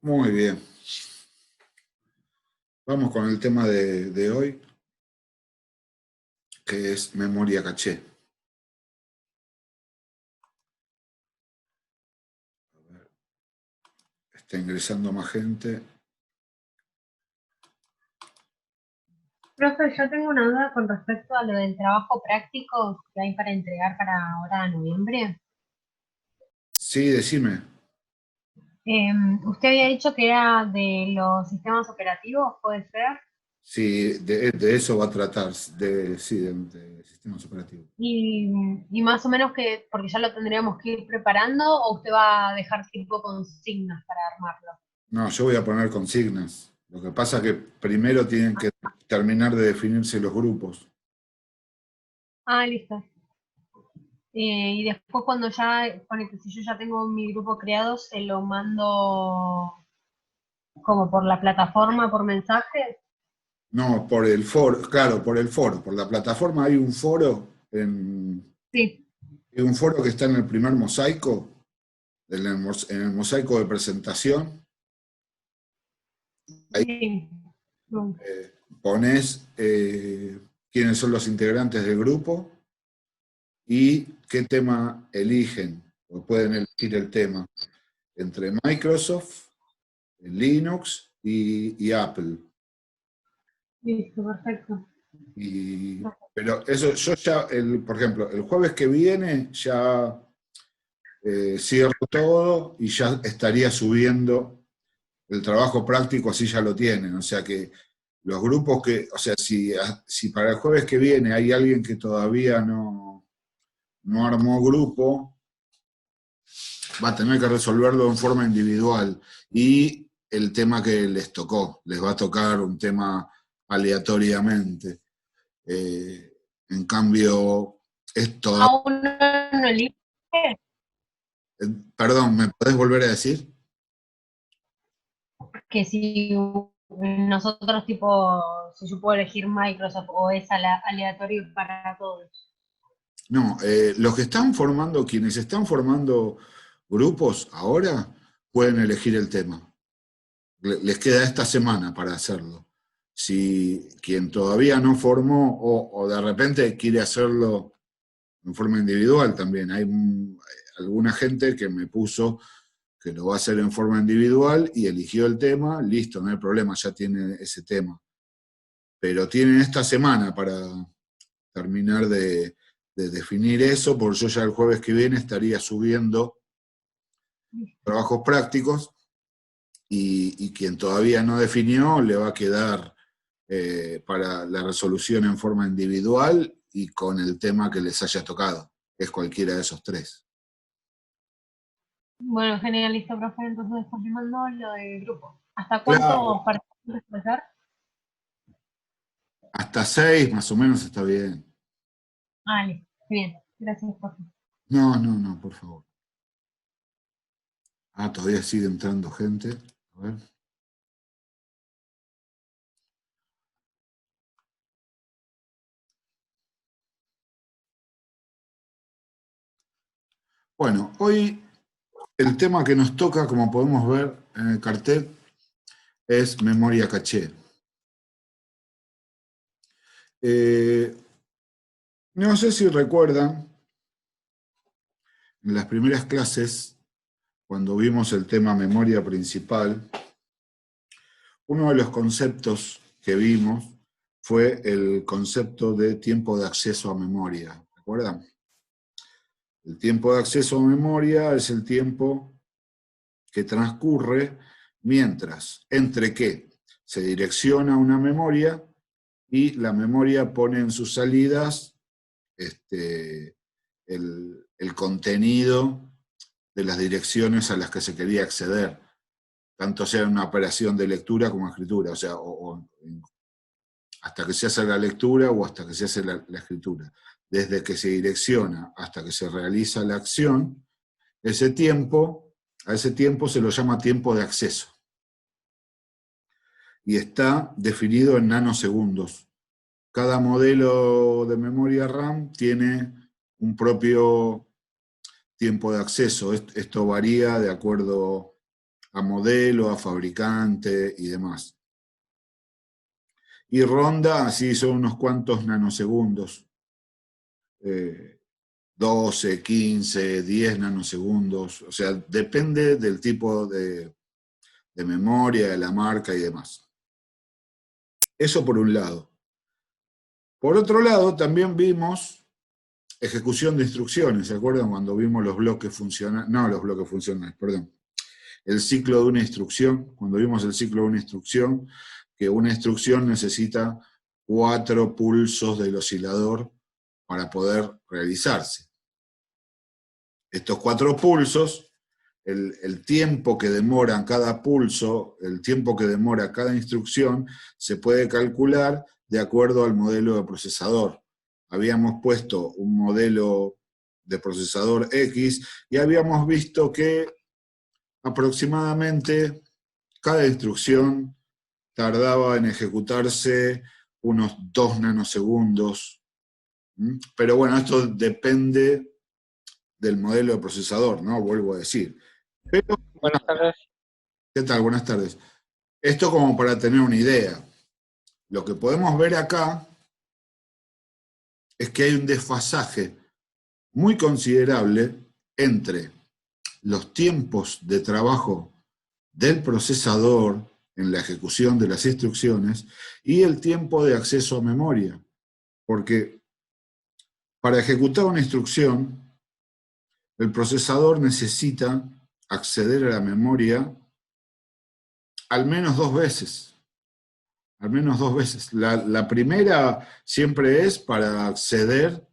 Muy bien. Vamos con el tema de hoy, que es memoria caché. A ver, está ingresando más gente. Profe, yo tengo una duda con respecto a lo del trabajo práctico que hay para entregar para ahora noviembre. Sí, decime. Usted había dicho que era de los sistemas operativos, ¿puede ser? Sí, de eso va a tratar, sí, de sistemas operativos. Y más o menos que, porque ya lo tendríamos que ir preparando, o usted va a dejar tipo consignas para armarlo. No, yo voy a poner consignas. Lo que pasa es que primero tienen que terminar de definirse los grupos. Ah, listo. Y después cuando ya, ponete, si yo ya tengo mi grupo creado, se lo mando como por la plataforma, por mensaje. No, por el foro, claro, por el foro. Por la plataforma hay un foro, Sí, hay un foro que está en el primer mosaico, en el mosaico de presentación. Ahí sí. No. pones quiénes son los integrantes del grupo y qué tema eligen, o pueden elegir el tema entre Microsoft, Linux y Apple. Listo, perfecto. Pero eso, yo ya, por ejemplo, el jueves que viene ya cierro todo y ya estaría subiendo el trabajo práctico, así ya lo tienen. O sea que los grupos que, o sea, si para el jueves que viene hay alguien que todavía no armó grupo, va a tener que resolverlo en forma individual. Y el tema que les tocó, les va a tocar un tema aleatoriamente. Eh, en cambio, esto, Aún no elige perdón, ¿me podés volver a decir? que si nosotros tipo, si yo puedo elegir Microsoft o es aleatorio para todos. No, los que están formando, quienes están formando grupos ahora, pueden elegir el tema. Les queda esta semana para hacerlo. Si quien todavía no formó o de repente quiere hacerlo en forma individual también, hay alguna gente que me puso que lo va a hacer en forma individual y eligió el tema, listo, no hay problema, ya tiene ese tema. Pero tienen esta semana para terminar de definir eso, porque yo ya el jueves que viene estaría subiendo trabajos prácticos y quien todavía no definió le va a quedar para la resolución en forma individual y con el tema que les haya tocado, que es cualquiera de esos tres. Bueno, genial, listo, profe. Entonces después le mando lo del grupo. ¿Hasta Claro, cuántos participantes puede ser? hasta 6 más o menos está bien. Ah, listo. Bien, gracias, profe. No, no, no, por favor. Ah, todavía sigue entrando gente. A ver. Bueno, hoy el tema que nos toca, como podemos ver en el cartel, es memoria caché. Eh, no sé si recuerdan, en las primeras clases, cuando vimos el tema memoria principal, uno de los conceptos que vimos fue el concepto de tiempo de acceso a memoria. ¿Recuerdan? El tiempo de acceso a memoria es el tiempo que transcurre mientras, entre que se direcciona una memoria y la memoria pone en sus salidas el contenido de las direcciones a las que se quería acceder, tanto sea en una operación de lectura como escritura, o sea, hasta que se hace la lectura o hasta que se hace la escritura. Desde que se direcciona hasta que se realiza la acción, ese tiempo, a ese tiempo se lo llama tiempo de acceso. Y está definido en nanosegundos. Cada modelo de memoria RAM tiene un propio tiempo de acceso. Esto varía de acuerdo a modelo, a fabricante y demás. Y ronda, así son unos cuantos nanosegundos. 12, 15, 10 nanosegundos. O sea, depende del tipo de memoria, de la marca y demás. Eso por un lado. Por otro lado, también vimos ejecución de instrucciones. ¿Se acuerdan cuando vimos los bloques funcionales? No, los bloques funcionales, perdón. El ciclo de una instrucción, cuando vimos el ciclo de una instrucción, que una instrucción necesita 4 pulsos del oscilador para poder realizarse. Estos 4 pulsos, el tiempo que demora cada pulso, el tiempo que demora cada instrucción, se puede calcular de acuerdo al modelo de procesador. Habíamos puesto un modelo de procesador X y habíamos visto que aproximadamente cada instrucción tardaba en ejecutarse unos 2 nanosegundos. Pero bueno, esto depende del modelo de procesador, ¿no? Vuelvo a decir. Pero, Buenas tardes. ¿qué tal? Buenas tardes. Esto como para tener una idea. Lo que podemos ver acá es que hay un desfasaje muy considerable entre los tiempos de trabajo del procesador en la ejecución de las instrucciones y el tiempo de acceso a memoria. Porque para ejecutar una instrucción, el procesador necesita acceder a la memoria al menos 2 veces. Al menos 2 veces. La primera siempre es para acceder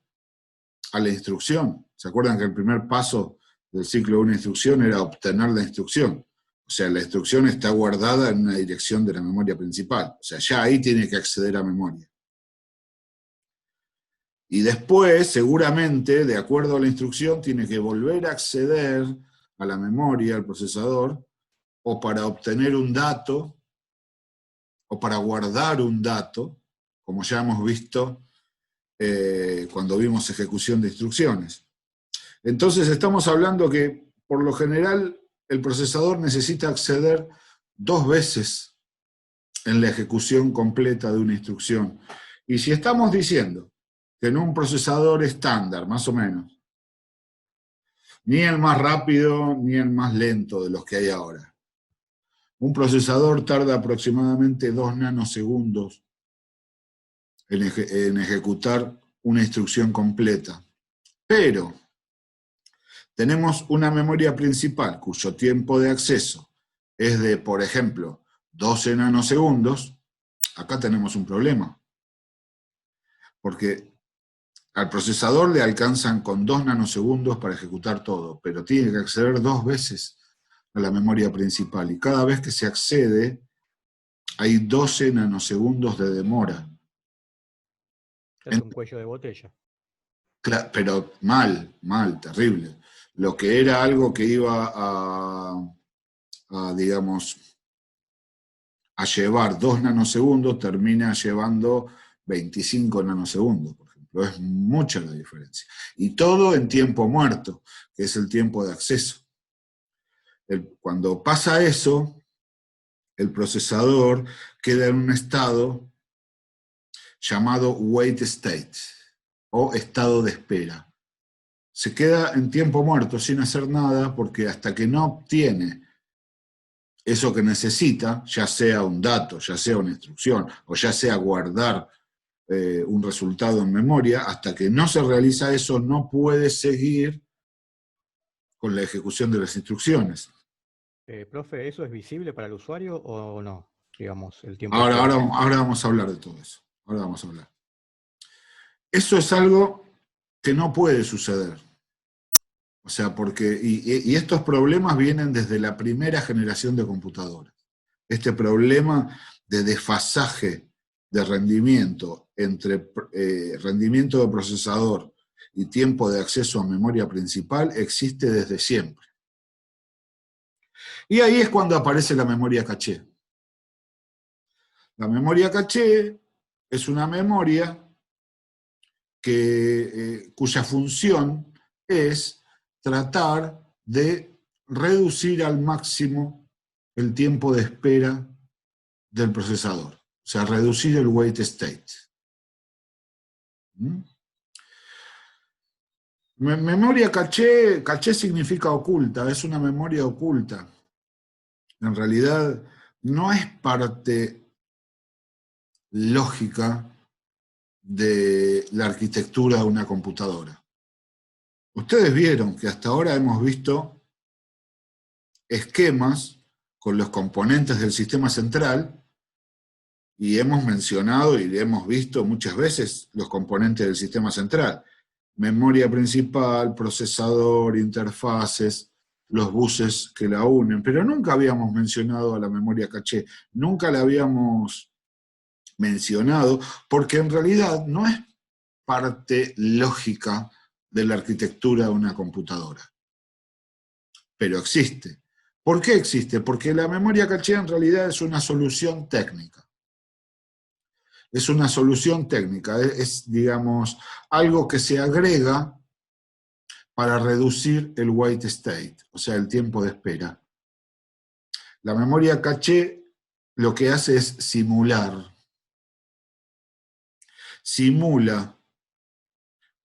a la instrucción. ¿Se acuerdan que el primer paso del ciclo de una instrucción era obtener la instrucción? O sea, la instrucción está guardada en una dirección de la memoria principal. O sea, ya ahí tiene que acceder a memoria. Y después, seguramente, de acuerdo a la instrucción, tiene que volver a acceder a la memoria, al procesador, o para obtener un dato, o para guardar un dato, como ya hemos visto cuando vimos ejecución de instrucciones. Entonces estamos hablando que, por lo general, el procesador necesita acceder 2 veces en la ejecución completa de una instrucción. Y si estamos diciendo que en un procesador estándar, más o menos, ni el más rápido ni el más lento de los que hay ahora, un procesador tarda aproximadamente 2 nanosegundos en ejecutar una instrucción completa. Pero tenemos una memoria principal cuyo tiempo de acceso es de, por ejemplo, 12 nanosegundos. Acá tenemos un problema. Porque al procesador le alcanzan con 2 nanosegundos para ejecutar todo, pero tiene que acceder 2 veces a la memoria principal. Y cada vez que se accede, hay 12 nanosegundos de demora. Es un cuello de botella. Pero mal, terrible. Lo que era algo que iba digamos, a llevar 2 nanosegundos, termina llevando 25 nanosegundos, por ejemplo. Es mucha la diferencia. Y todo en tiempo muerto, que es el tiempo de acceso. Cuando pasa eso, el procesador queda en un estado llamado wait state, o estado de espera. Se queda en tiempo muerto sin hacer nada porque hasta que no obtiene eso que necesita, ya sea un dato, ya sea una instrucción, o ya sea guardar un resultado en memoria, hasta que no se realiza eso, no puede seguir con la ejecución de las instrucciones. Profe, ¿eso es visible para el usuario o no? Digamos, el tiempo. Ahora vamos a hablar de todo eso. Ahora vamos a hablar. Eso es algo que no puede suceder. O sea, porque, y estos problemas vienen desde la primera generación de computadoras. Este problema de desfasaje de rendimiento entre rendimiento de procesador y tiempo de acceso a memoria principal existe desde siempre. Y ahí es cuando aparece la memoria caché. La memoria caché es una memoria cuya función es tratar de reducir al máximo el tiempo de espera del procesador. O sea, reducir el wait state. ¿Mm? Memoria caché, caché significa oculta, es una memoria oculta. En realidad no es parte lógica de la arquitectura de una computadora. Ustedes vieron que hasta ahora hemos visto esquemas con los componentes del sistema central y hemos mencionado y hemos visto muchas veces los componentes del sistema central. Memoria principal, procesador, interfaces, los buses que la unen, pero nunca habíamos mencionado a la memoria caché, nunca la habíamos mencionado, porque en realidad no es parte lógica de la arquitectura de una computadora. Pero existe. ¿Por qué existe? Porque la memoria caché en realidad es una solución técnica. Es una solución técnica, es, digamos, algo que se agrega para reducir el wait state, o sea, el tiempo de espera. La memoria caché lo que hace es simular. Simula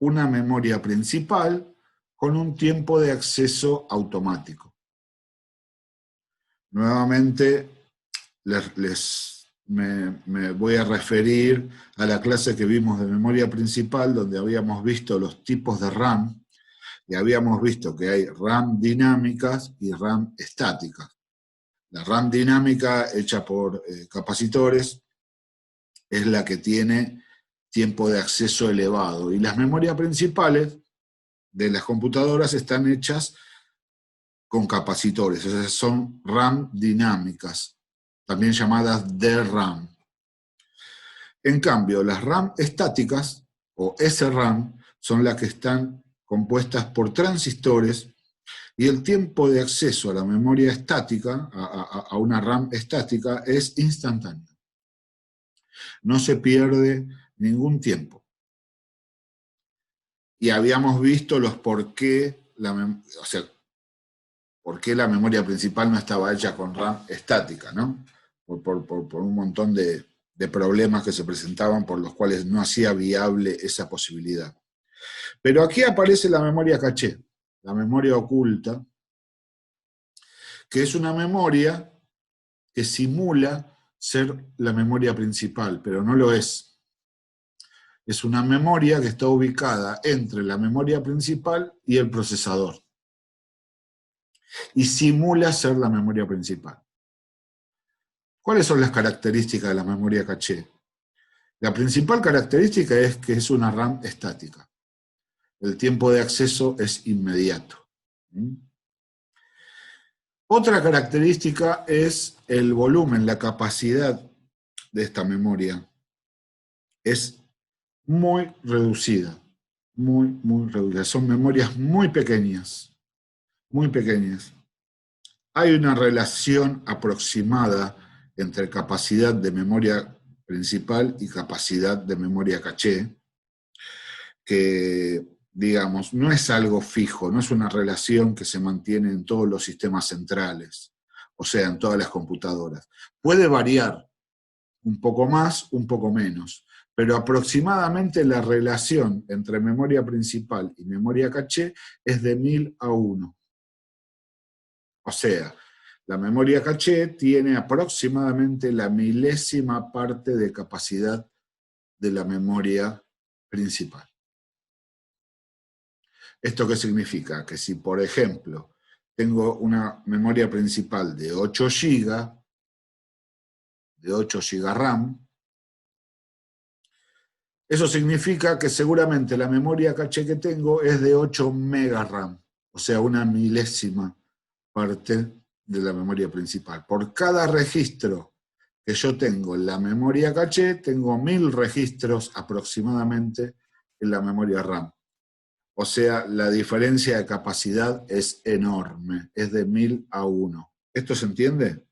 una memoria principal con un tiempo de acceso automático. Nuevamente, me voy a referir a la clase que vimos de memoria principal, donde habíamos visto los tipos de RAM, y habíamos visto que hay RAM dinámicas y RAM estáticas. La RAM dinámica, hecha por capacitores, es la que tiene tiempo de acceso elevado, y las memorias principales de las computadoras están hechas con capacitores, o sea, son RAM dinámicas, también llamadas DRAM. En cambio, las RAM estáticas, o SRAM, son las que están compuestas por transistores, y el tiempo de acceso a la memoria estática, a una RAM estática, es instantáneo. No se pierde ningún tiempo. Y habíamos visto los por qué, por qué la memoria principal no estaba hecha con RAM estática, ¿no? Por un montón de problemas que se presentaban por los cuales no hacía viable esa posibilidad. Pero aquí aparece la memoria caché, la memoria oculta, que es una memoria que simula ser la memoria principal, pero no lo es. Es una memoria que está ubicada entre la memoria principal y el procesador, y simula ser la memoria principal. ¿Cuáles son las características de la memoria caché? La principal característica es que es una RAM estática. El tiempo de acceso es inmediato. Otra característica es el volumen, la capacidad de esta memoria. Es muy reducida, muy reducida. Son memorias muy pequeñas, muy pequeñas. Hay una relación aproximada entre capacidad de memoria principal y capacidad de memoria caché, que, digamos, no es algo fijo, no es una relación que se mantiene en todos los sistemas centrales, o sea, en todas las computadoras. Puede variar un poco más, un poco menos, pero aproximadamente la relación entre memoria principal y memoria caché es de 1000 a 1. O sea, la memoria caché tiene aproximadamente la milésima parte de capacidad de la memoria principal. ¿Esto qué significa? Que si, por ejemplo, tengo una memoria principal de 8 GB, de 8 GB RAM, eso significa que seguramente la memoria caché que tengo es de 8 MB RAM, o sea, una milésima parte de la memoria principal. Por cada registro que yo tengo en la memoria caché, tengo 1000 registros aproximadamente en la memoria RAM. O sea, la diferencia de capacidad es enorme, es de 1000 a 1. ¿Esto se entiende?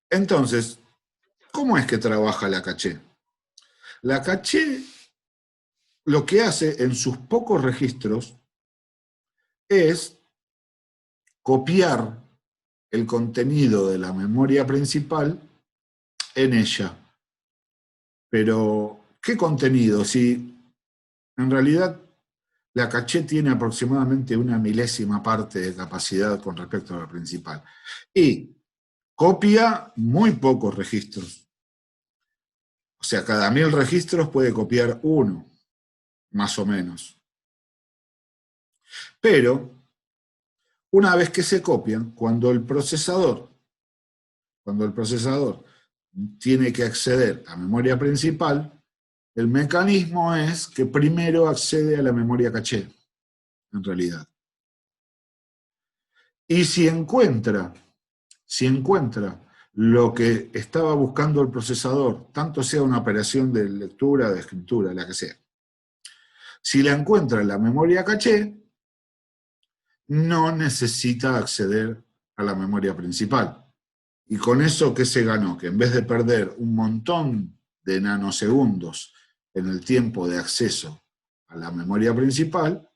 Entonces, ¿cómo es que trabaja la caché? La caché lo que hace en sus pocos registros es copiar el contenido de la memoria principal en ella. Pero, ¿qué contenido? Si en realidad la caché tiene aproximadamente una milésima parte de capacidad con respecto a la principal. Y copia muy pocos registros. O sea, cada 1000 registros puede copiar uno, más o menos. Pero, una vez que se copian, cuando el procesador tiene que acceder a memoria principal, el mecanismo es que primero accede a la memoria caché, en realidad. Y si encuentra lo que estaba buscando el procesador, tanto sea una operación de lectura, de escritura, la que sea, si la encuentra en la memoria caché, no necesita acceder a la memoria principal. Y con eso, ¿qué se ganó? Que en vez de perder un montón de nanosegundos en el tiempo de acceso a la memoria principal,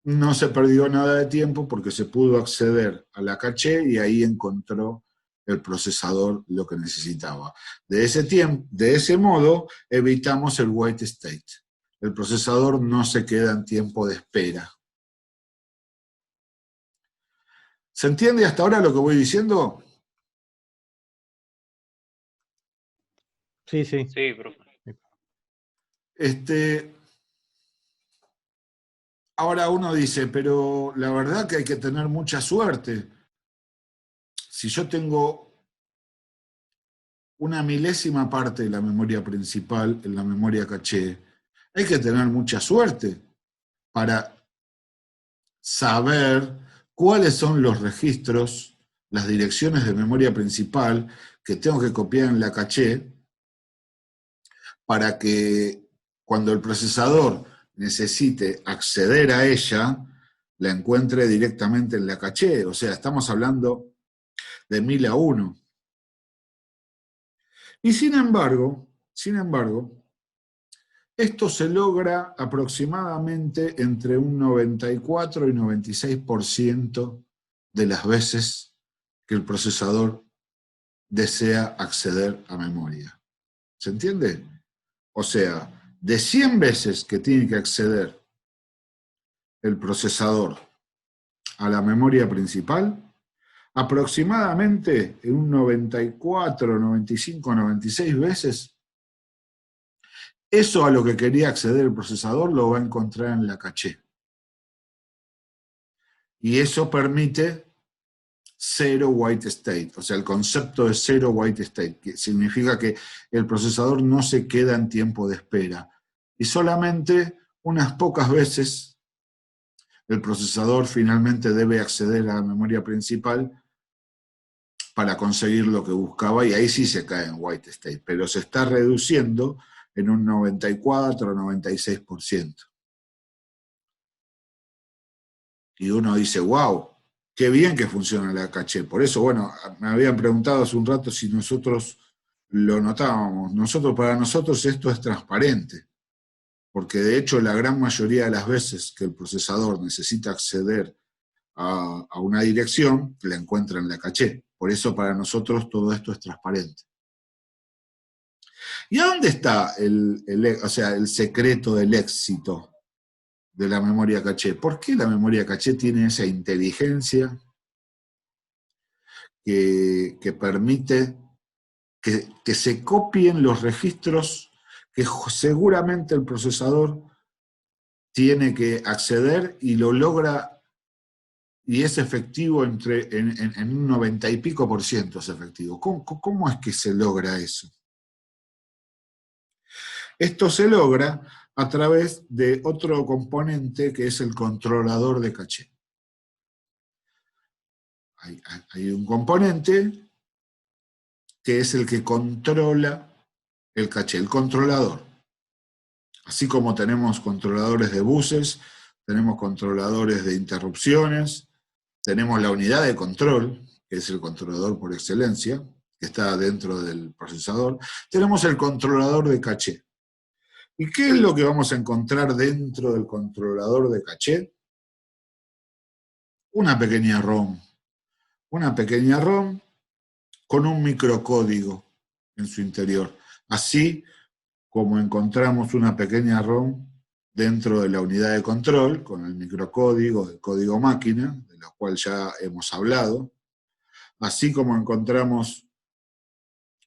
no se perdió nada de tiempo porque se pudo acceder a la caché y ahí encontró el procesador lo que necesitaba. De ese modo, evitamos el wait state. El procesador no se queda en tiempo de espera. ¿Se entiende hasta ahora lo que voy diciendo? Sí, sí. Sí, profe. Ahora uno dice, pero la verdad que hay que tener mucha suerte. Si yo tengo una milésima parte de la memoria principal en la memoria caché, hay que tener mucha suerte para saber cuáles son los registros, las direcciones de memoria principal que tengo que copiar en la caché para que cuando el procesador necesite acceder a ella, la encuentre directamente en la caché. O sea, estamos hablando de 1000 a 1. Y sin embargo, esto se logra aproximadamente entre un 94 y 96% de las veces que el procesador desea acceder a memoria. ¿Se entiende? O sea, de 100 veces que tiene que acceder el procesador a la memoria principal, aproximadamente en un 94, 95, 96 veces, eso a lo que quería acceder el procesador lo va a encontrar en la caché. Y eso permite zero white state, o sea, el concepto de zero white state, que significa que el procesador no se queda en tiempo de espera. Y solamente unas pocas veces el procesador finalmente debe acceder a la memoria principal para conseguir lo que buscaba, y ahí sí se cae en white state, pero se está reduciendo en un 94 o 96%. Y uno dice, wow, qué bien que funciona la caché. Por eso, bueno, me habían preguntado hace un rato si nosotros lo notábamos. Para nosotros esto es transparente, porque de hecho la gran mayoría de las veces que el procesador necesita acceder a una dirección, la encuentra en la caché. Por eso para nosotros todo esto es transparente. ¿Y a dónde está el secreto del éxito de la memoria caché? ¿Por qué la memoria caché tiene esa inteligencia que permite que se copien los registros que seguramente el procesador tiene que acceder y lo logra, y es efectivo en un 90 y pico por ciento es efectivo? ¿Cómo es que se logra eso? Esto se logra a través de otro componente que es el controlador de caché. Hay un componente que es el que controla el caché, el controlador. Así como tenemos controladores de buses, tenemos controladores de interrupciones, tenemos la unidad de control, que es el controlador por excelencia, que está dentro del procesador, tenemos el controlador de caché. ¿Y qué es lo que vamos a encontrar dentro del controlador de caché? Una pequeña ROM, una pequeña ROM con un microcódigo en su interior. Así como encontramos una pequeña ROM dentro de la unidad de control, con el microcódigo, el código máquina, de lo cual ya hemos hablado, así como encontramos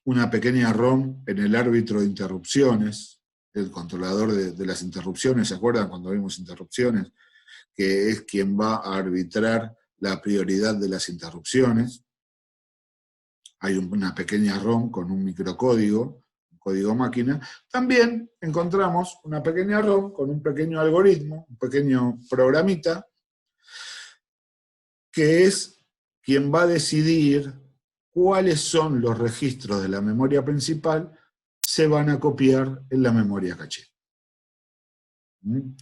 una pequeña ROM en el árbitro de interrupciones, el controlador de las interrupciones, ¿se acuerdan cuando vimos interrupciones? Que es quien va a arbitrar la prioridad de las interrupciones. Hay una pequeña ROM con un microcódigo, un código máquina. También encontramos una pequeña ROM con un pequeño algoritmo, un pequeño programita, que es quien va a decidir cuáles son los registros de la memoria principal se van a copiar en la memoria caché.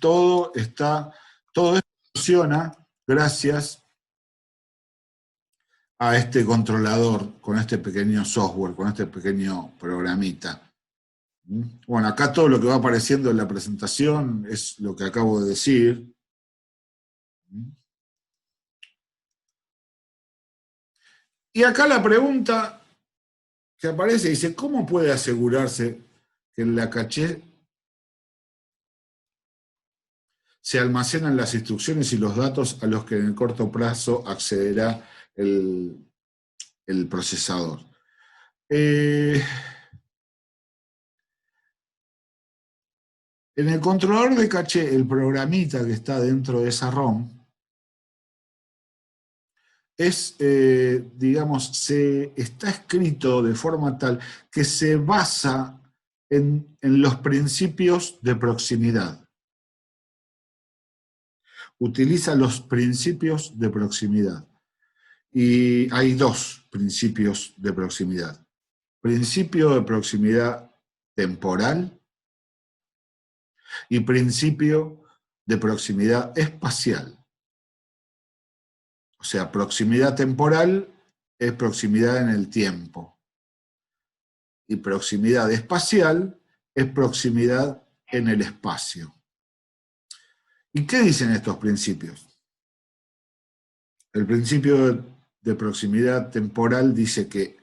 Todo esto funciona gracias a este controlador, con este pequeño software, con este pequeño programita. Bueno, acá todo lo que va apareciendo en la presentación es lo que acabo de decir. Y acá la pregunta que aparece dice, ¿cómo puede asegurarse que en la caché se almacenan las instrucciones y los datos a los que en el corto plazo accederá el procesador? En el controlador de caché, el programita que está dentro de esa ROM, digamos, está escrito de forma tal que se basa en los principios de proximidad. Utiliza los principios de proximidad. Y hay dos principios de proximidad. Principio de proximidad temporal y principio de proximidad espacial. O sea, proximidad temporal es proximidad en el tiempo. Y proximidad espacial es proximidad en el espacio. ¿Y qué dicen estos principios? El principio de proximidad temporal dice que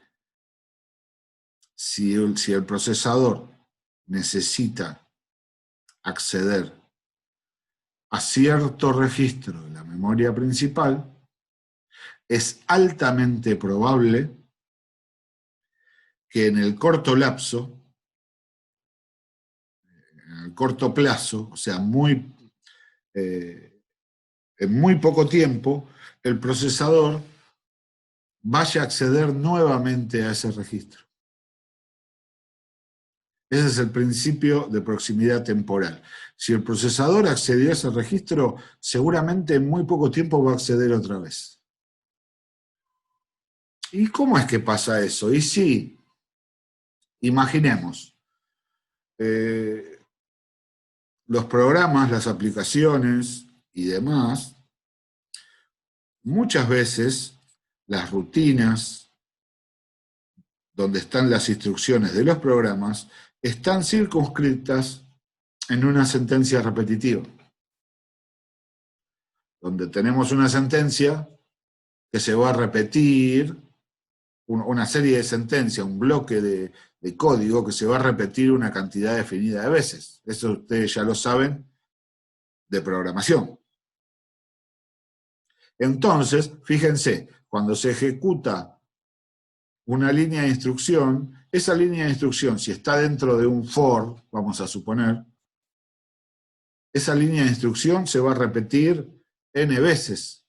si el procesador necesita acceder a cierto registro de la memoria principal, es altamente probable que en el corto lapso, en el corto plazo, o sea, en muy poco tiempo, el procesador vaya a acceder nuevamente a ese registro. Ese es el principio de proximidad temporal. Si el procesador accedió a ese registro, seguramente en muy poco tiempo va a acceder otra vez. ¿Y cómo es que pasa eso? Y sí, imaginemos, los programas, las aplicaciones y demás, muchas veces las rutinas donde están las instrucciones de los programas están circunscritas en una sentencia repetitiva, donde tenemos una sentencia que se va a repetir, una serie de sentencias, un bloque de código que se va a repetir una cantidad definida de veces. Eso ustedes ya lo saben de programación. Entonces, fíjense, cuando se ejecuta una línea de instrucción, esa línea de instrucción, si está dentro de un for, vamos a suponer, esa línea de instrucción se va a repetir n veces.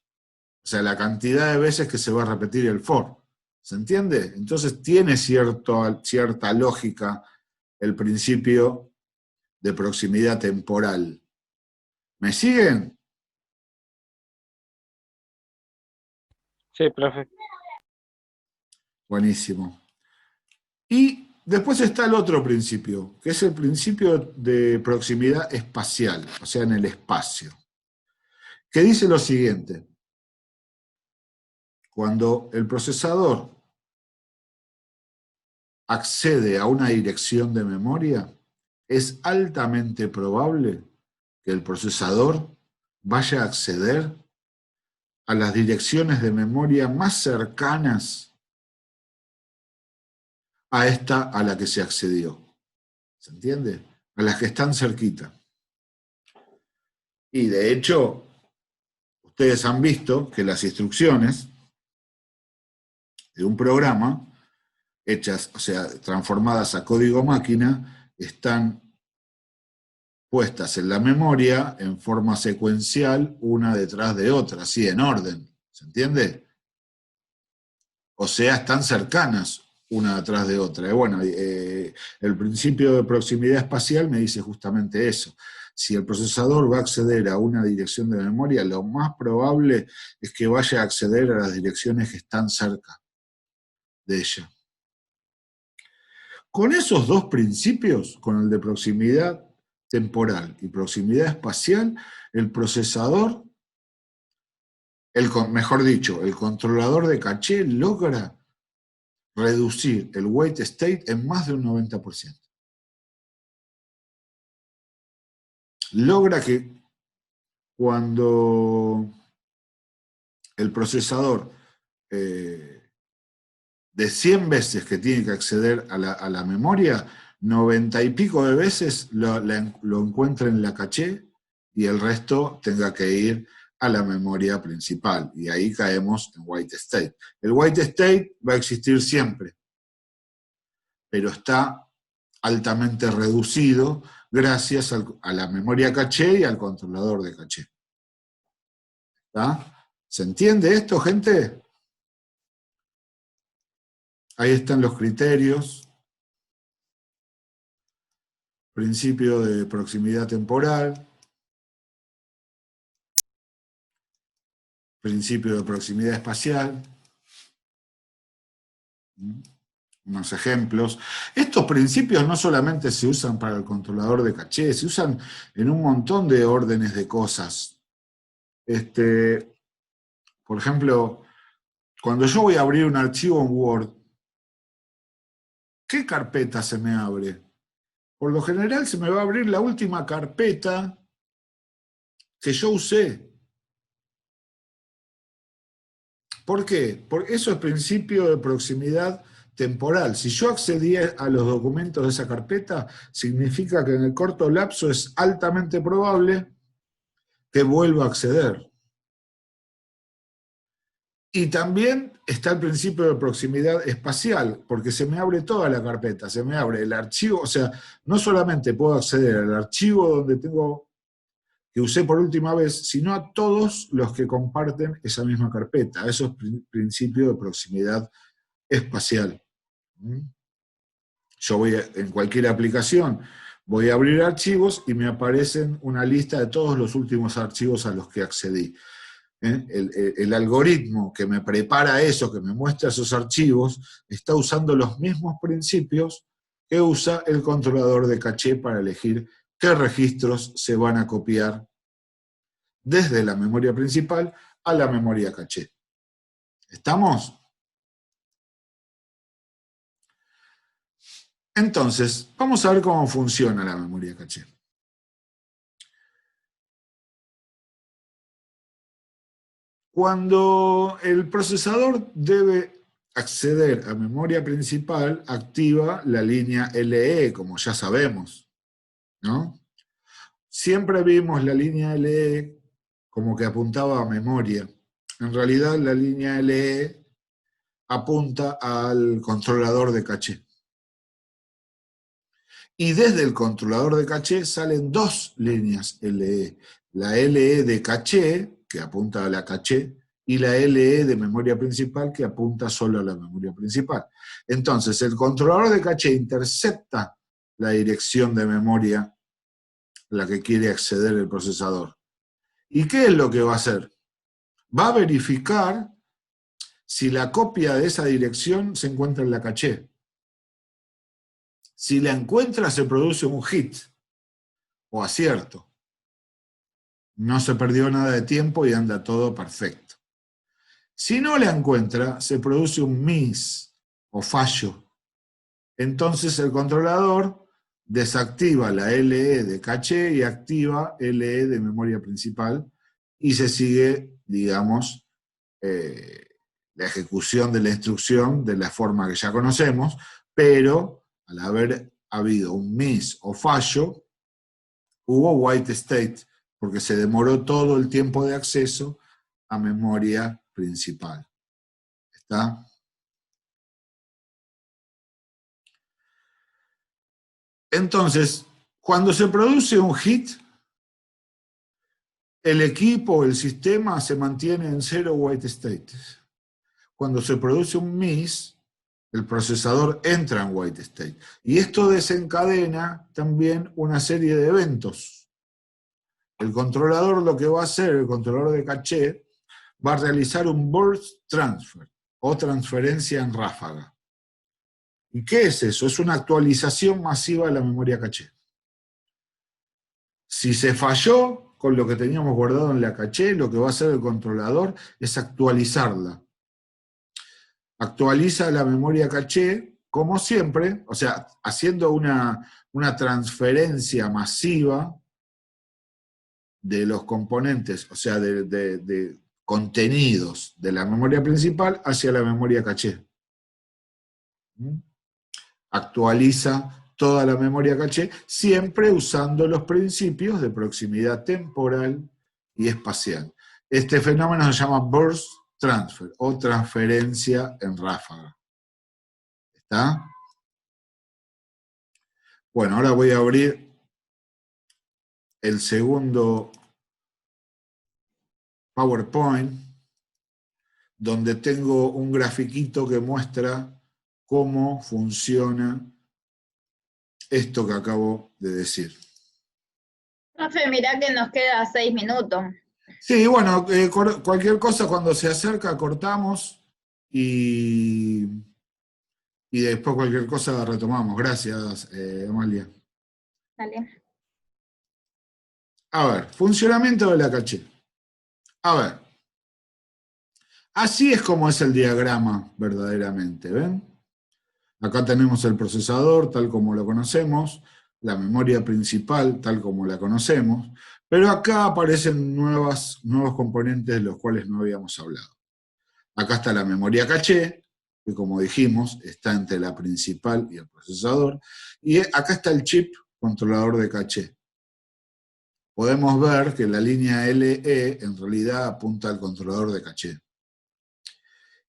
O sea, la cantidad de veces que se va a repetir el for. ¿Se entiende? Entonces tiene cierta lógica el principio de proximidad temporal. ¿Me siguen? Sí, profe. Buenísimo. Y después está el otro principio, que es el principio de proximidad espacial, o sea, en el espacio, que dice lo siguiente. Cuando el procesador accede a una dirección de memoria, es altamente probable que el procesador vaya a acceder a las direcciones de memoria más cercanas a esta a la que se accedió. ¿Se entiende? A las que están cerquita. Y de hecho, ustedes han visto que las instrucciones de un programa, hechas, o sea, transformadas a código máquina, están puestas en la memoria en forma secuencial, una detrás de otra, así en orden. ¿Se entiende? O sea, están cercanas una detrás de otra. Bueno, el principio de proximidad espacial me dice justamente eso. Si el procesador va a acceder a una dirección de memoria, lo más probable es que vaya a acceder a las direcciones que están cerca de ella. Con esos dos principios, con el de proximidad temporal y proximidad espacial, el procesador, mejor dicho, el controlador de caché logra reducir el wait state en más de un 90%. Logra que cuando el procesador de 100 veces que tiene que acceder a la memoria, 90 y pico de veces lo encuentra en la caché y el resto tenga que ir a la memoria principal. Y ahí caemos en white state. El white state va a existir siempre, pero está altamente reducido gracias a la memoria caché y al controlador de caché. ¿Está? ¿Se entiende esto, gente? Ahí están los criterios. Principio de proximidad temporal. Principio de proximidad espacial. Unos ejemplos. Estos principios no solamente se usan para el controlador de caché, se usan en un montón de órdenes de cosas. Por ejemplo, cuando yo voy a abrir un archivo en Word, ¿qué carpeta se me abre? Por lo general se me va a abrir la última carpeta que yo usé. ¿Por qué? Porque eso es principio de proximidad temporal. Si yo accedí a los documentos de esa carpeta, significa que en el corto lapso es altamente probable que vuelva a acceder. Y también está el principio de proximidad espacial, porque se me abre toda la carpeta, se me abre el archivo, o sea, no solamente puedo acceder al archivo donde que usé por última vez, sino a todos los que comparten esa misma carpeta. Eso es principio de proximidad espacial. Yo voy en cualquier aplicación, voy a abrir archivos y me aparecen una lista de todos los últimos archivos a los que accedí. El algoritmo que me prepara eso, que me muestra esos archivos, está usando los mismos principios que usa el controlador de caché para elegir qué registros se van a copiar desde la memoria principal a la memoria caché. ¿Estamos? Entonces, vamos a ver cómo funciona la memoria caché. Cuando el procesador debe acceder a memoria principal, activa la línea LE, como ya sabemos, ¿no? Siempre vimos la línea LE como que apuntaba a memoria. En realidad, la línea LE apunta al controlador de caché. Y desde el controlador de caché salen dos líneas LE. La LE de caché, que apunta a la caché, y la LE de memoria principal, que apunta solo a la memoria principal. Entonces, el controlador de caché intercepta la dirección de memoria a la que quiere acceder el procesador. ¿Y qué es lo que va a hacer? Va a verificar si la copia de esa dirección se encuentra en la caché. Si la encuentra, se produce un hit o acierto. No se perdió nada de tiempo y anda todo perfecto. Si no la encuentra, se produce un miss o fallo. Entonces el controlador desactiva la LE de caché y activa LE de memoria principal y se sigue, digamos, la ejecución de la instrucción de la forma que ya conocemos, pero al haber habido un miss o fallo, hubo white state, porque se demoró todo el tiempo de acceso a memoria principal. ¿Está? Entonces, cuando se produce un hit, el equipo, el sistema se mantiene en 0 white states. Cuando se produce un miss, el procesador entra en white state. Y esto desencadena también una serie de eventos. El controlador lo que va a hacer, el controlador de caché, va a realizar un burst transfer, o transferencia en ráfaga. ¿Y qué es eso? Es una actualización masiva de la memoria caché. Si se falló con lo que teníamos guardado en la caché, lo que va a hacer el controlador es actualizarla. Actualiza la memoria caché, como siempre, o sea, haciendo una transferencia masiva de los componentes, o sea, de contenidos de la memoria principal hacia la memoria caché. Actualiza toda la memoria caché, siempre usando los principios de proximidad temporal y espacial. Este fenómeno se llama burst transfer, o transferencia en ráfaga. ¿Está? Bueno, ahora voy a abrir el segundo PowerPoint, donde tengo un grafiquito que muestra cómo funciona esto que acabo de decir. Profe, mirá que nos queda 6 minutos. Sí, bueno, cualquier cosa cuando se acerca cortamos y después cualquier cosa retomamos. Gracias, Amalia. Dale. A ver, funcionamiento de la caché. A ver, así es como es el diagrama verdaderamente, ¿ven? Acá tenemos el procesador tal como lo conocemos, la memoria principal tal como la conocemos, pero acá aparecen nuevos componentes de los cuales no habíamos hablado. Acá está la memoria caché, que como dijimos, está entre la principal y el procesador, y acá está el chip controlador de caché. Podemos ver que la línea LE en realidad apunta al controlador de caché.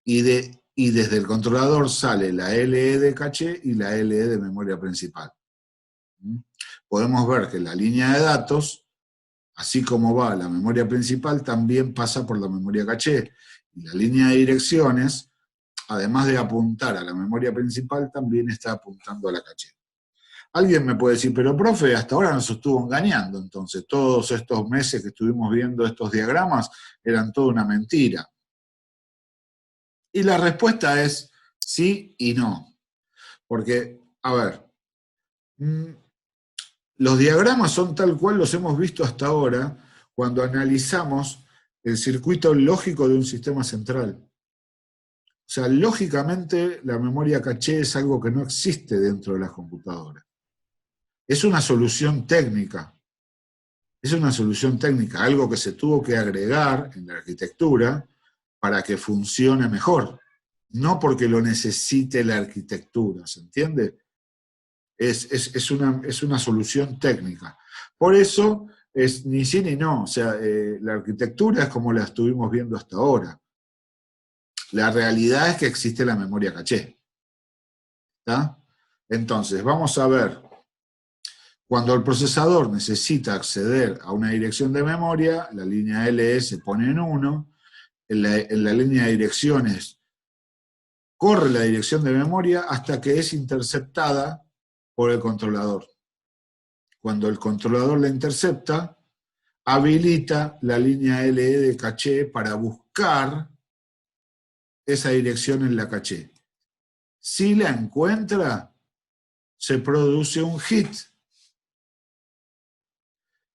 Y desde el controlador sale la LE de caché y la LE de memoria principal. Podemos ver que la línea de datos, así como va la memoria principal, también pasa por la memoria caché. Y la línea de direcciones, además de apuntar a la memoria principal, también está apuntando a la caché. Alguien me puede decir, pero profe, hasta ahora nos estuvo engañando, entonces todos estos meses que estuvimos viendo estos diagramas eran toda una mentira. Y la respuesta es sí y no. Porque, a ver, los diagramas son tal cual los hemos visto hasta ahora cuando analizamos el circuito lógico de un sistema central. O sea, lógicamente la memoria caché es algo que no existe dentro de las computadoras. Es una solución técnica. Es una solución técnica, algo que se tuvo que agregar en la arquitectura para que funcione mejor. No porque lo necesite la arquitectura, ¿se entiende? Es una solución técnica. Por eso es ni sí ni no. O sea, la arquitectura es como la estuvimos viendo hasta ahora. La realidad es que existe la memoria caché. ¿Está? Entonces, vamos a ver. Cuando el procesador necesita acceder a una dirección de memoria, la línea LE se pone en 1, en la línea de direcciones corre la dirección de memoria hasta que es interceptada por el controlador. Cuando el controlador la intercepta, habilita la línea LE de caché para buscar esa dirección en la caché. Si la encuentra, se produce un hit.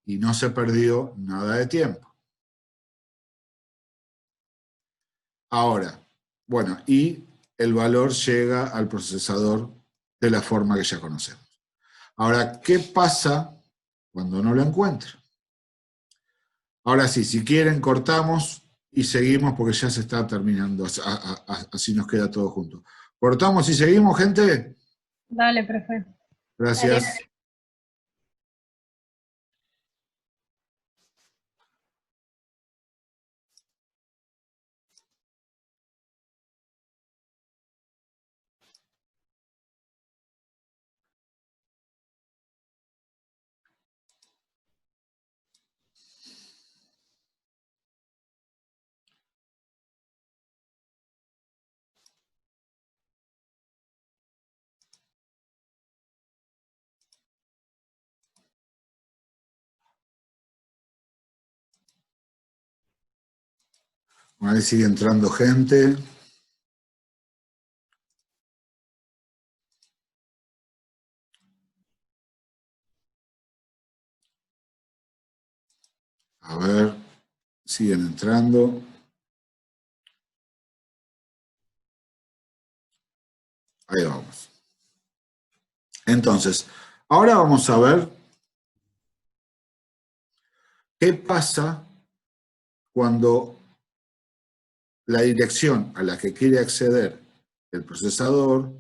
Y no se perdió nada de tiempo. Ahora, bueno, y el valor llega al procesador de la forma que ya conocemos. Ahora, ¿qué pasa cuando no lo encuentra? Ahora sí, si quieren cortamos y seguimos porque ya se está terminando, así nos queda todo junto. ¿Cortamos y seguimos, gente? Dale, profe. Gracias. Dale. Ahí sigue entrando gente. A ver, siguen entrando. Ahí vamos. Entonces, ahora vamos a ver qué pasa cuando la dirección a la que quiere acceder el procesador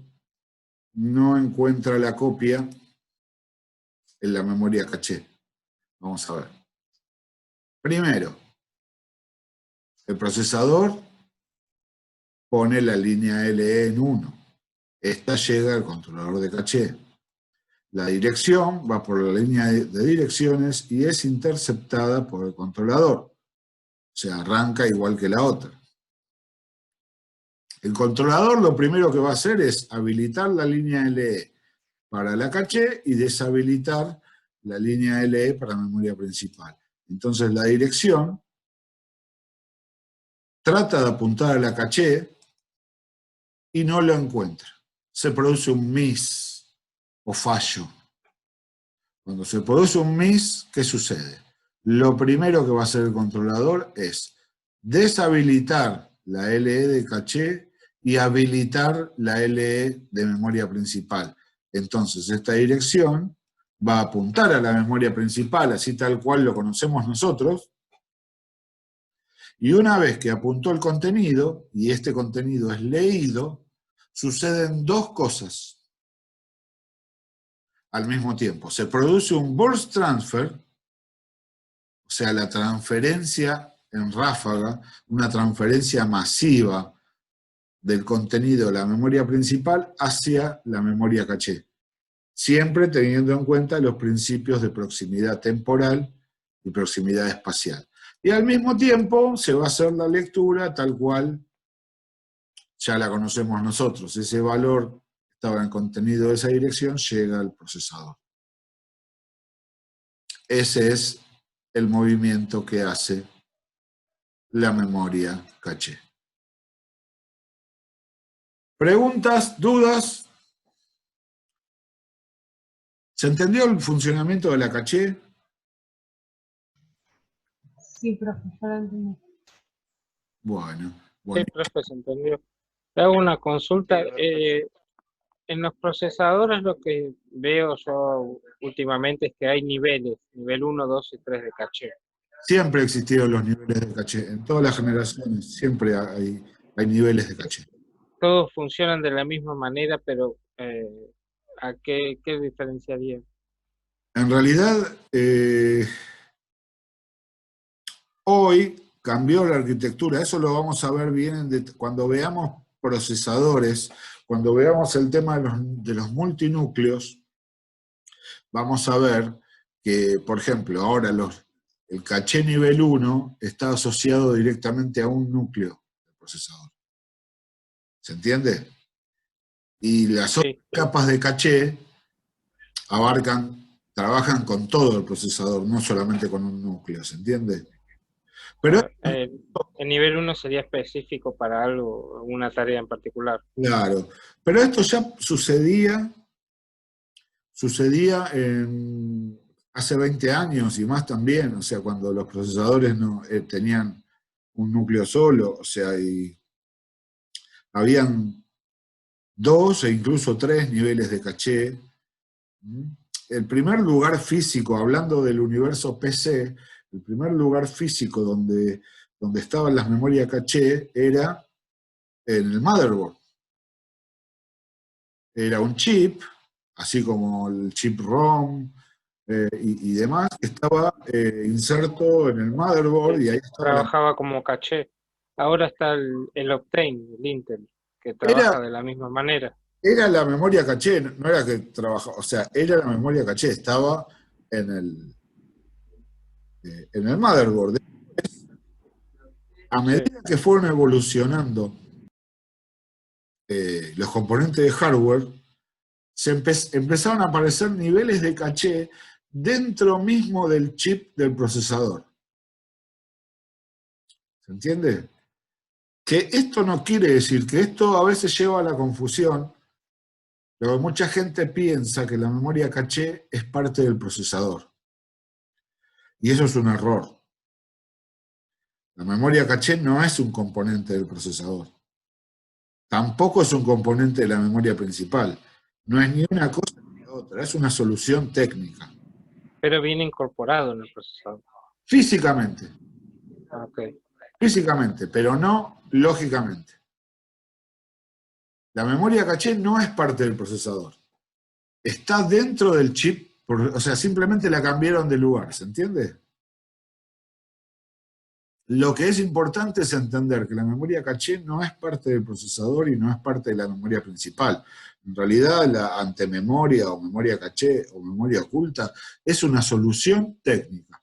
no encuentra la copia en la memoria caché. Vamos a ver. Primero, el procesador pone la línea LE en 1. Esta llega al controlador de caché. La dirección va por la línea de direcciones y es interceptada por el controlador. O sea, arranca igual que la otra. El controlador lo primero que va a hacer es habilitar la línea LE para la caché y deshabilitar la línea LE para memoria principal. Entonces la dirección trata de apuntar a la caché y no lo encuentra. Se produce un miss o fallo. Cuando se produce un miss, ¿qué sucede? Lo primero que va a hacer el controlador es deshabilitar la LE de caché y habilitar la LE de memoria principal. Entonces, esta dirección va a apuntar a la memoria principal, así tal cual lo conocemos nosotros, y una vez que apuntó el contenido, y este contenido es leído, suceden dos cosas al mismo tiempo. Se produce un burst transfer, o sea, la transferencia en ráfaga, una transferencia masiva del contenido de la memoria principal hacia la memoria caché, siempre teniendo en cuenta los principios de proximidad temporal y proximidad espacial. Y al mismo tiempo se va a hacer la lectura tal cual ya la conocemos nosotros. Ese valor que estaba en el contenido de esa dirección llega al procesador. Ese es el movimiento que hace la memoria caché. ¿Preguntas? ¿Dudas? ¿Se entendió el funcionamiento de la caché? Sí, profe, yo lo entendí. Bueno. Sí, profe, se entendió. Le hago una consulta. En los procesadores lo que veo yo últimamente es que hay niveles, nivel 1, 2 y 3 de caché. Siempre existieron los niveles de caché. En todas las generaciones siempre hay niveles de caché. Todos funcionan de la misma manera, pero ¿a qué diferenciaría? En realidad, hoy cambió la arquitectura. Eso lo vamos a ver bien cuando veamos procesadores, cuando veamos el tema de los multinúcleos. Vamos a ver que, por ejemplo, ahora el caché nivel 1 está asociado directamente a un núcleo del procesador. ¿Se entiende? Y las otras capas de caché trabajan con todo el procesador, no solamente con un núcleo, ¿se entiende? Pero el nivel 1 sería específico para algo, una tarea en particular. Claro, pero esto ya sucedía hace 20 años y más también, o sea, cuando los procesadores no tenían un núcleo solo, o sea, y habían 2 e incluso 3 niveles de caché. El primer lugar físico, hablando del universo PC, el primer lugar físico donde donde estaban las memorias caché, era en el motherboard. Era un chip, así como el chip ROM y demás, que estaba inserto en el motherboard y ahí estaba Trabajaba como caché. Ahora está el Optane, el Intel, que Era, trabaja de la misma manera. era la memoria caché, no era que trabajaba, o sea, era la memoria caché, estaba en el motherboard. A medida que fueron evolucionando los componentes de hardware, empezaron a aparecer niveles de caché dentro mismo del chip del procesador. ¿Se entiende? Que esto no quiere decir, que esto a veces lleva a la confusión, pero mucha gente piensa que la memoria caché es parte del procesador. Y eso es un error. La memoria caché no es un componente del procesador. Tampoco es un componente de la memoria principal. No es ni una cosa ni otra, es una solución técnica. Pero viene incorporado en el procesador. Físicamente. Ok. Físicamente, pero no lógicamente. La memoria caché no es parte del procesador. Está dentro del chip, o sea, simplemente la cambiaron de lugar, ¿se entiende? Lo que es importante es entender que la memoria caché no es parte del procesador y no es parte de la memoria principal. En realidad, la antememoria o memoria caché o memoria oculta es una solución técnica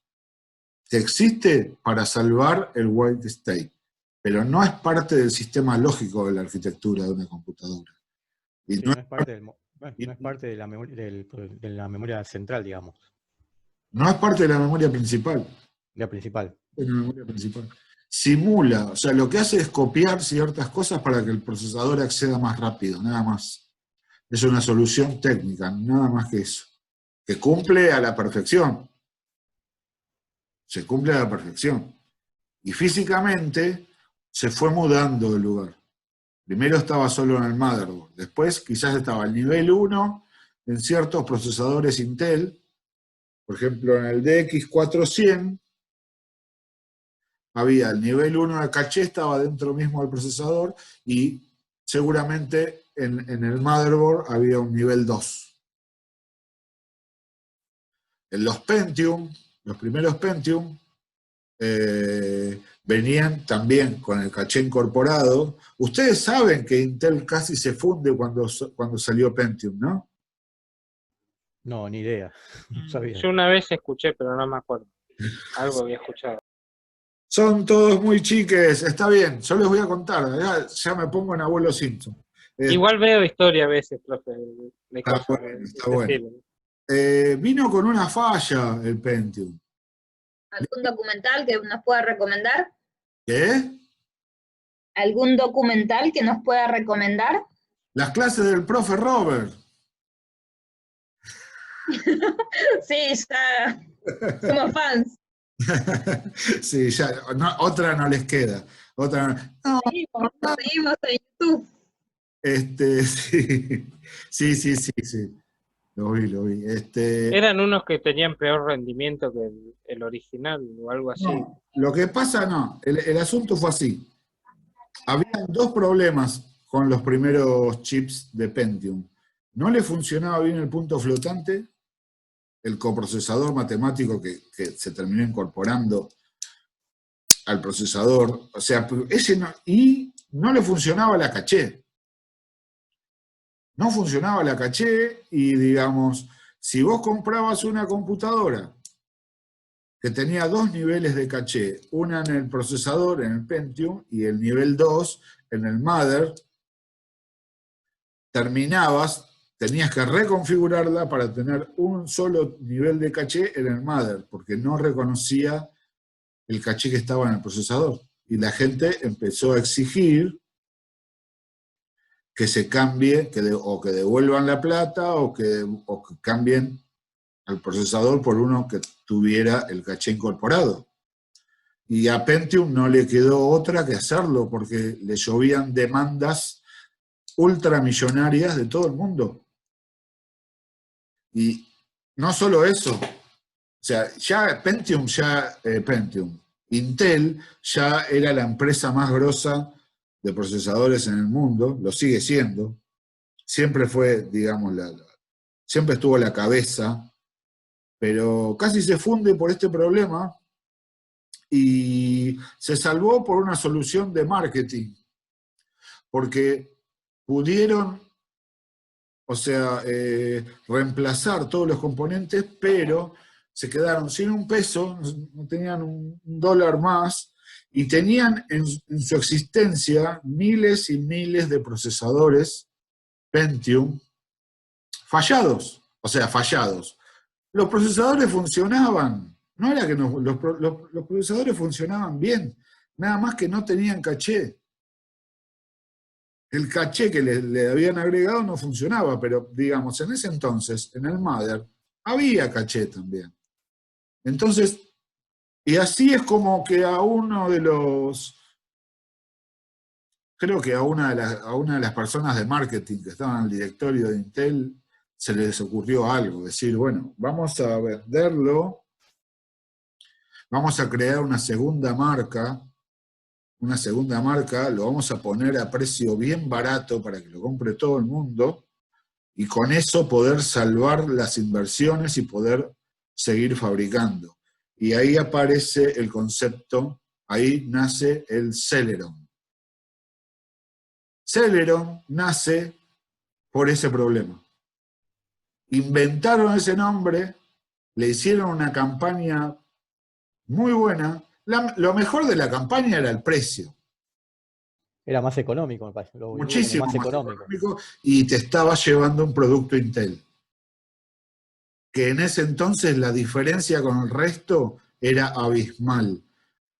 que existe para salvar el white state, pero no es parte del sistema lógico de la arquitectura de una computadora. Y Sí, no no es parte no es parte de la memoria, de la memoria central, digamos, es parte de la memoria principal. la principal. En la memoria principal. Simula, o sea, lo que hace es copiar ciertas cosas para que el procesador acceda más rápido, nada más. Es una solución técnica, nada más que eso. Que cumple a la perfección. Se cumple a la perfección. Y físicamente se fue mudando el lugar. Primero estaba solo en el motherboard, después quizás estaba al nivel 1 en ciertos procesadores Intel, por ejemplo en el DX400, había el nivel 1 de caché, estaba dentro mismo del procesador y seguramente en el motherboard había un nivel 2. En los Pentium, los primeros Pentium, venían también con el caché incorporado. Ustedes saben que Intel casi se funde cuando salió Pentium, ¿no? No, ni idea. No sabía. Yo una vez escuché, pero no me acuerdo. Algo había escuchado. Son todos muy chiques, está bien, yo les voy a contar, ya me pongo en abuelo Simpson. Igual veo historia a veces, profe, de Está cosas bueno, de está bueno. estilo. Vino con una falla el Pentium. ¿Algún documental que nos pueda recomendar? ¿Qué? ¿Algún documental que nos pueda recomendar? Las clases del profe Robert. Sí, ya somos fans. Sí, ya, otra no les queda. Otra no. Nos seguimos en YouTube. Sí. Lo vi. Eran unos que tenían peor rendimiento que el original o algo así. No, lo que pasa, no, el asunto fue así. Habían dos problemas con los primeros chips de Pentium. No le funcionaba bien el punto flotante, el coprocesador matemático que se terminó incorporando al procesador, o sea, y no le funcionaba la caché. No funcionaba la caché y, digamos, si vos comprabas una computadora que tenía dos niveles de caché, una en el procesador, en el Pentium, y el nivel 2 en el Mother, tenías que reconfigurarla para tener un solo nivel de caché en el Mother, porque no reconocía el caché que estaba en el procesador. Y la gente empezó a exigir que se cambie, o que devuelvan la plata, o que cambien al procesador por uno que tuviera el caché incorporado. Y a Pentium no le quedó otra que hacerlo, porque le llovían demandas ultramillonarias de todo el mundo. Y no solo eso, o sea, ya Pentium, Intel ya era la empresa más grosa de procesadores en el mundo, lo sigue siendo, siempre fue, digamos, siempre estuvo a la cabeza, pero casi se funde por este problema y se salvó por una solución de marketing, porque pudieron, o sea, reemplazar todos los componentes, pero se quedaron sin un peso, no tenían un dólar más, y tenían en su existencia miles y miles de procesadores Pentium fallados, o sea, fallados. Los procesadores funcionaban, no era que no, los procesadores funcionaban bien, nada más que no tenían caché. El caché que le habían agregado no funcionaba, pero digamos, en ese entonces, en el Mother, había caché también. Entonces, y así es como que a uno de los, creo que a una de las personas de marketing que estaban en el directorio de Intel, se les ocurrió algo, decir, bueno, vamos a venderlo, vamos a crear una segunda marca, lo vamos a poner a precio bien barato para que lo compre todo el mundo, y con eso poder salvar las inversiones y poder seguir fabricando. Y ahí aparece el concepto, ahí nace el Celeron. Celeron nace por ese problema. Inventaron ese nombre, le hicieron una campaña muy buena. Lo mejor de la campaña era el precio. Era más económico, me parece. Lo vendía como Muchísimo más más económico. económico, y te estaba llevando un producto Intel. Que en ese entonces la diferencia con el resto era abismal.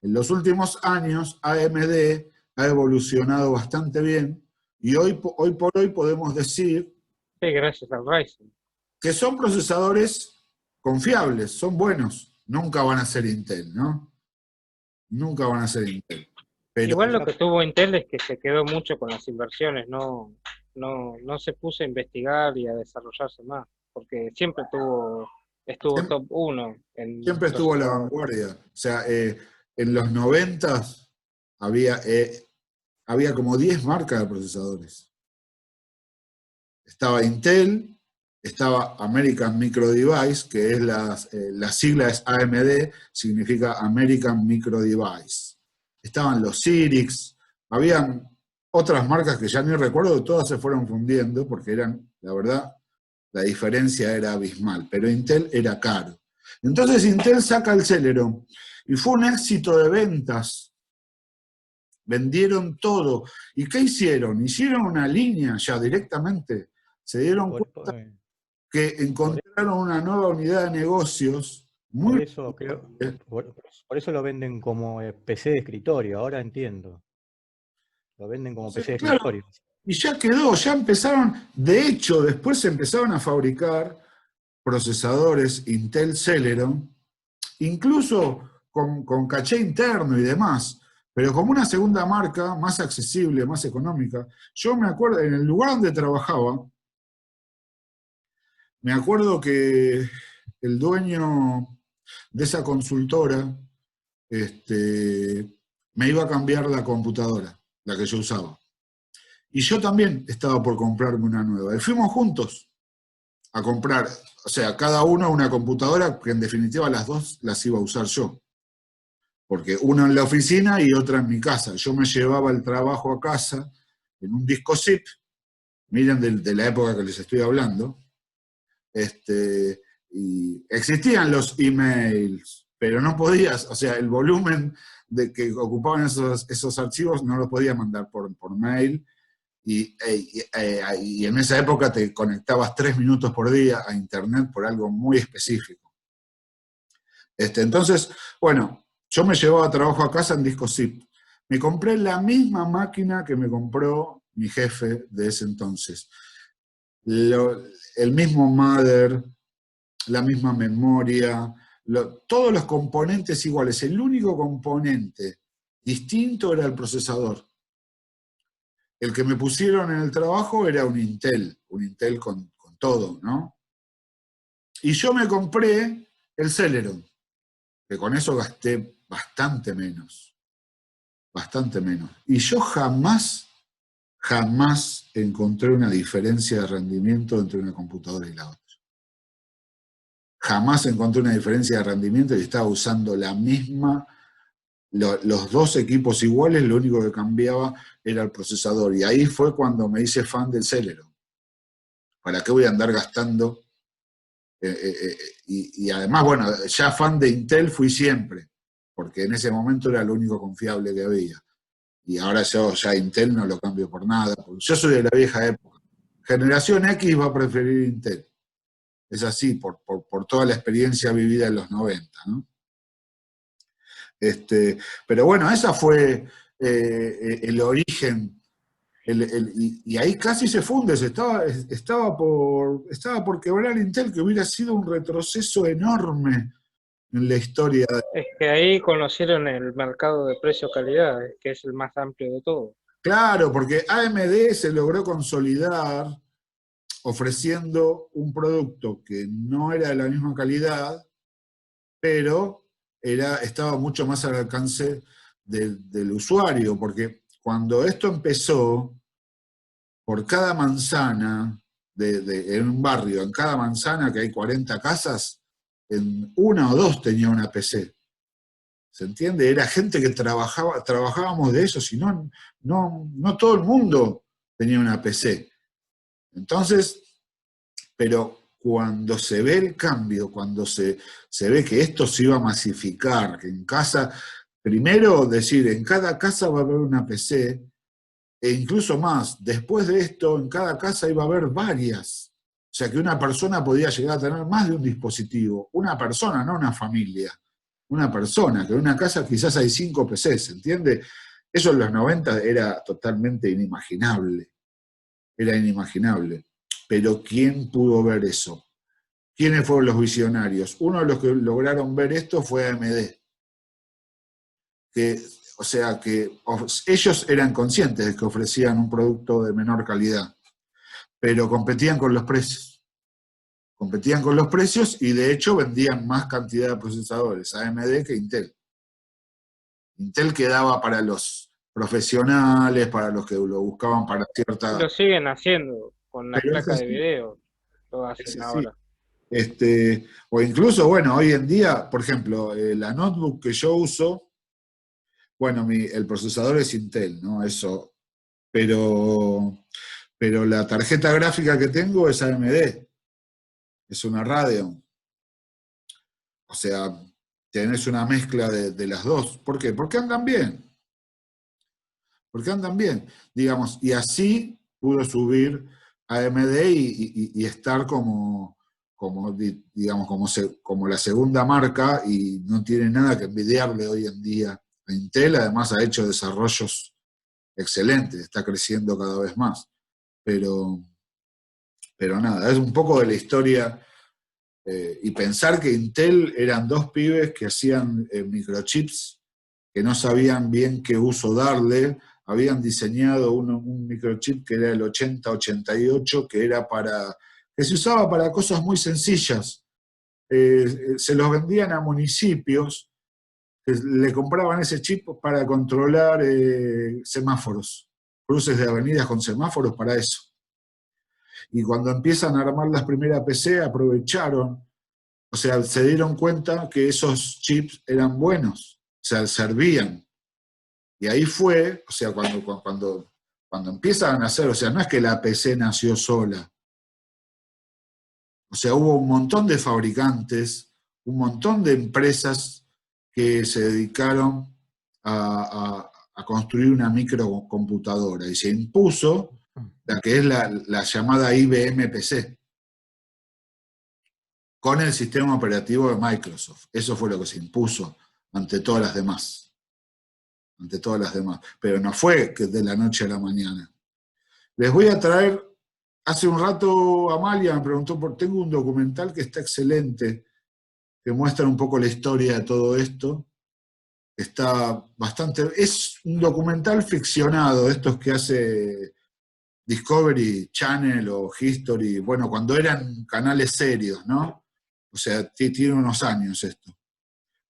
En los últimos años, AMD ha evolucionado bastante bien, y hoy por hoy podemos decir Sí, gracias al Ryzen. que son procesadores confiables, son buenos. Nunca van a ser Intel, ¿no? Nunca van a ser Intel. Pero Igual lo que tuvo Intel es que se quedó mucho con las inversiones, no se puso a investigar y a desarrollarse más, porque estuvo Siempre- top 1 en siempre estuvo a la procesadores. vanguardia. O sea, en los 90 había como 10 marcas de procesadores. Estaba Intel, estaba American Micro Device, que es la sigla es AMD, significa American Micro Device. Estaban los Cyrix, habían otras marcas que ya ni recuerdo, todas se fueron fundiendo porque eran, la verdad, la diferencia era abismal, pero Intel era caro. Entonces Intel saca el Celeron y fue un éxito de ventas. Vendieron todo. ¿Y qué hicieron? Hicieron una línea ya directamente. Se dieron cuenta que encontraron una nueva unidad de negocios Por muy eso creo, importante. por eso lo venden como PC de escritorio, ahora entiendo. Lo venden como PC de Claro, escritorio. y ya quedó, ya empezaron, de hecho, después se empezaron a fabricar procesadores Intel Celeron, incluso con caché interno y demás, pero como una segunda marca, más accesible, más económica. Yo me acuerdo, en el lugar donde trabajaba, me acuerdo que el dueño de esa consultora me iba a cambiar la computadora, la que yo usaba. Y yo también estaba por comprarme una nueva. Y fuimos juntos a comprar, o sea, cada uno una computadora que en definitiva las dos las iba a usar yo. Porque una en la oficina y otra en mi casa. Yo me llevaba el trabajo a casa en un disco zip, miren de la época que les estoy hablando, y existían los emails, pero no podías, o sea, el volumen de que ocupaban esos archivos no los podía mandar por mail, y en esa época te conectabas 3 minutos por día a internet por algo muy específico. Entonces, bueno, yo me llevaba trabajo a casa en disco zip. Me compré la misma máquina que me compró mi jefe de ese entonces. El mismo mother, la misma memoria, todos los componentes iguales. El único componente distinto era el procesador. El que me pusieron en el trabajo era un Intel con todo, ¿no? Y yo me compré el Celeron, que con eso gasté bastante menos. Bastante menos. Y yo jamás encontré una diferencia de rendimiento entre una computadora y la otra. Jamás encontré una diferencia de rendimiento y estaba usando la misma, los dos equipos iguales, lo único que cambiaba era el procesador. Y ahí fue cuando me hice fan del Celeron. ¿Para qué voy a andar gastando? Y además, bueno, ya fan de Intel fui siempre, porque en ese momento era lo único confiable que había. Y ahora yo ya Intel no lo cambio por nada. Yo soy de la vieja época. Generación X va a preferir Intel. Es así, por toda la experiencia vivida en los 90, ¿no? Pero bueno, esa fue el origen. Y ahí casi se funde, estaba por quebrar Intel, que hubiera sido un retroceso enorme en la historia. Es que ahí conocieron el mercado de precio-calidad, que es el más amplio de todo. Claro, porque AMD se logró consolidar ofreciendo un producto que no era de la misma calidad, pero estaba mucho más al alcance del usuario, porque cuando esto empezó, por cada manzana, en un barrio, en cada manzana que hay 40 casas, en una o dos tenía una PC. ¿Se entiende? Era gente que trabajábamos de eso, si no todo el mundo tenía una PC. Entonces, pero cuando se ve el cambio, cuando se ve que esto se iba a masificar, que en casa, primero decir, en cada casa va a haber una PC, e incluso más, después de esto, en cada casa iba a haber varias. O sea que una persona podía llegar a tener más de un dispositivo. Una persona, no una familia. Una persona, que en una casa quizás hay 5 PCs, ¿entiende? Eso en los 90 era totalmente inimaginable. Era inimaginable. Pero ¿quién pudo ver eso? ¿Quiénes fueron los visionarios? Uno de los que lograron ver esto fue AMD. O sea que ellos eran conscientes de que ofrecían un producto de menor calidad, pero competían con los precios. Competían con los precios y de hecho vendían más cantidad de procesadores AMD que Intel. Intel quedaba para los profesionales, para los que lo buscaban para cierta... Lo siguen haciendo con las Pero es placas de así, video, lo es hacen así. ahora. O incluso, bueno, hoy en día, por ejemplo, la notebook que yo uso, bueno, el procesador es Intel, ¿no? Eso, pero la tarjeta gráfica que tengo es AMD, es una Radeon. O sea, tenés una mezcla de las dos. ¿Por qué? Porque andan bien. Porque andan bien, digamos, y así pudo subir AMD y estar digamos, como la segunda marca y no tiene nada que envidiarle hoy en día a Intel. Además ha hecho desarrollos excelentes, está creciendo cada vez más. Pero nada, es un poco de la historia. Y pensar que Intel eran dos pibes que hacían microchips, que no sabían bien qué uso darle, habían diseñado un microchip que era el 8088, que se usaba para cosas muy sencillas. Se los vendían a municipios, que le compraban ese chip para controlar semáforos, cruces de avenidas con semáforos para eso. Y cuando empiezan a armar las primeras PC, aprovecharon, o sea, se dieron cuenta que esos chips eran buenos, o sea, servían. Y ahí fue, o sea, cuando empiezan a hacer, o sea, no es que la PC nació sola. O sea, hubo un montón de fabricantes, un montón de empresas que se dedicaron a construir una microcomputadora y se impuso la que es la llamada IBM PC con el sistema operativo de Microsoft. Eso fue lo que se impuso ante todas las demás. Ante todas las demás. Pero no fue que de la noche a la mañana. Les voy a traer, hace un rato Amalia me preguntó, tengo un documental que está excelente, que muestra un poco la historia de todo esto. Está bastante, es un documental ficcionado, estos que hace Discovery Channel o History, bueno, cuando eran canales serios, ¿no? O sea, tiene unos años esto.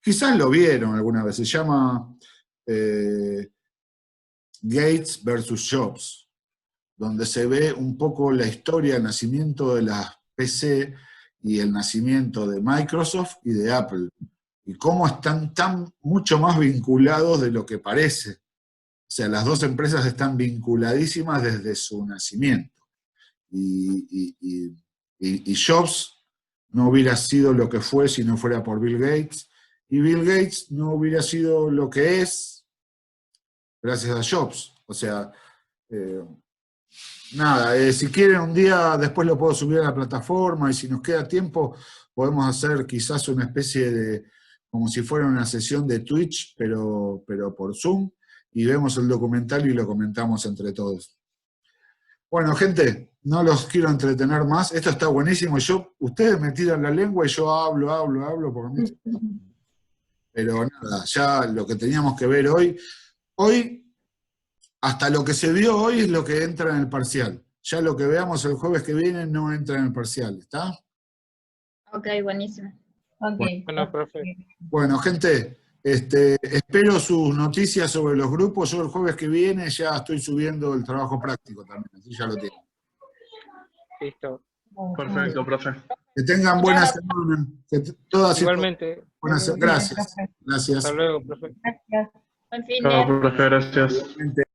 Quizás lo vieron alguna vez, se llama Gates versus Jobs, donde se ve un poco la historia del nacimiento de las PC y el nacimiento de Microsoft y de Apple, y cómo están mucho más vinculados de lo que parece. O sea, las dos empresas están vinculadísimas desde su nacimiento. Y Jobs no hubiera sido lo que fue si no fuera por Bill Gates, y Bill Gates no hubiera sido lo que es gracias a Jobs. O sea, nada, si quieren un día después lo puedo subir a la plataforma, y si nos queda tiempo podemos hacer quizás una especie de, como si fuera una sesión de Twitch, pero por Zoom, y vemos el documental y lo comentamos entre todos. Bueno, gente, no los quiero entretener más. Esto está buenísimo. Ustedes me tiran la lengua y yo hablo, porque a mí... Pero nada, ya lo que teníamos que ver hoy, hasta lo que se vio hoy es lo que entra en el parcial. Ya lo que veamos el jueves que viene no entra en el parcial, ¿está? Ok, buenísimo. Ok. Bueno, profe. Bueno, gente, espero sus noticias sobre los grupos. Yo el jueves que viene ya estoy subiendo el trabajo práctico también, así ya lo tengo. Listo. Perfecto, profe. Que tengan buena semana. Todas Igualmente. Gracias. Hasta Gracias. luego, profe. Gracias. Buen fin de... Chao, profe, gracias. Igualmente.